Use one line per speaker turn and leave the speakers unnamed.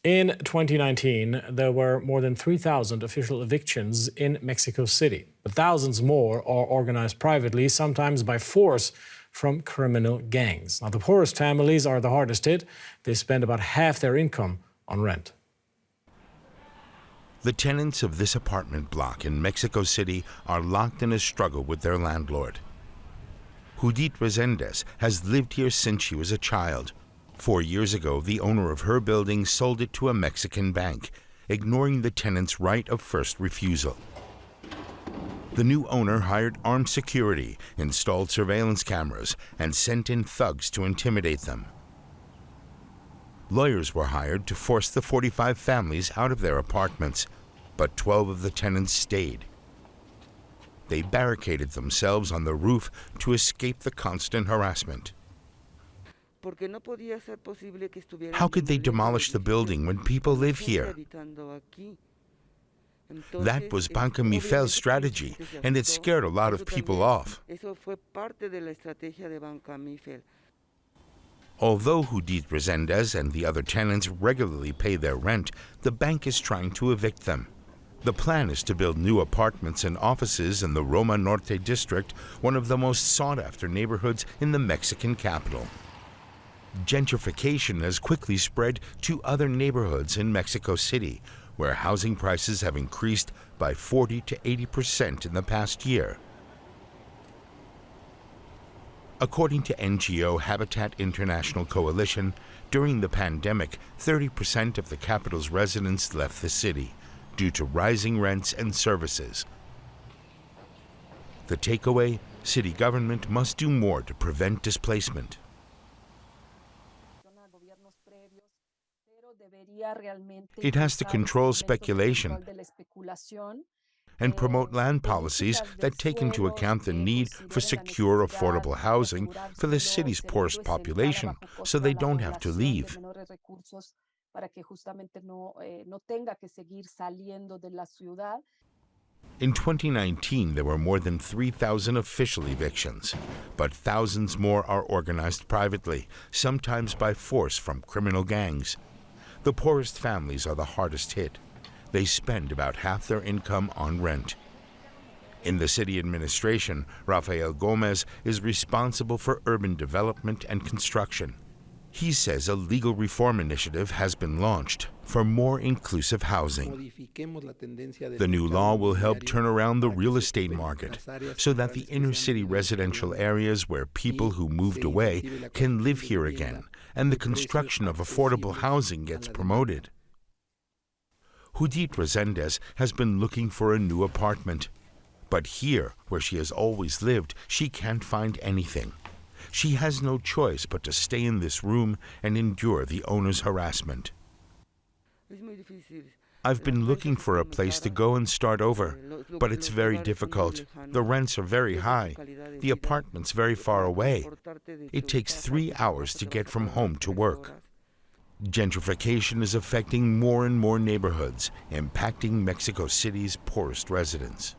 In 2019, there were more than 3,000 official evictions in Mexico City. But thousands more are organized privately, sometimes by force from criminal gangs. Now, the poorest families are the hardest hit. They spend about half their income on rent.
The tenants of this apartment block in Mexico City are locked in a struggle with their landlord. Judith Resendez has lived here since she was a child. 4 years ago, the owner of her building sold it to a Mexican bank, ignoring the tenants' right of first refusal. The new owner hired armed security, installed surveillance cameras, and sent in thugs to intimidate them. Lawyers were hired to force the 45 families out of their apartments, but 12 of the tenants stayed. They barricaded themselves on the roof to escape the constant harassment. How could they demolish the building when people live here? That was Banca Mifel's strategy, and it scared a lot of people off. Although Judith Resendez and the other tenants regularly pay their rent, the bank is trying to evict them. The plan is to build new apartments and offices in the Roma Norte district, one of the most sought-after neighborhoods in the Mexican capital. Gentrification has quickly spread to other neighborhoods in Mexico City, where housing prices have increased by 40 to 80% in the past year. According to NGO Habitat International Coalition, during the pandemic, 30% of the capital's residents left the city due to rising rents and services. The takeaway: city government must do more to prevent displacement. It has to control speculation and promote land policies that take into account the need for secure, affordable housing for the city's poorest population, so they don't have to leave. In 2019, there were more than 3,000 official evictions, but thousands more are organized privately, sometimes by force from criminal gangs. The poorest families are the hardest hit. They spend about half their income on rent. In the city administration, Rafael Gomez is responsible for urban development and construction. He says a legal reform initiative has been launched for more inclusive housing. The new law will help turn around the real estate market so that the inner-city residential areas where people who moved away can live here again, and the construction of affordable housing gets promoted. Judith Resendez has been looking for a new apartment, but here, where she has always lived, she can't find anything. She has no choice but to stay in this room and endure the owner's harassment. I've been looking for a place to go and start over, but it's very difficult. The rents are very high. The apartment's very far away. It takes 3 hours to get from home to work. Gentrification is affecting more and more neighborhoods, impacting Mexico City's poorest residents.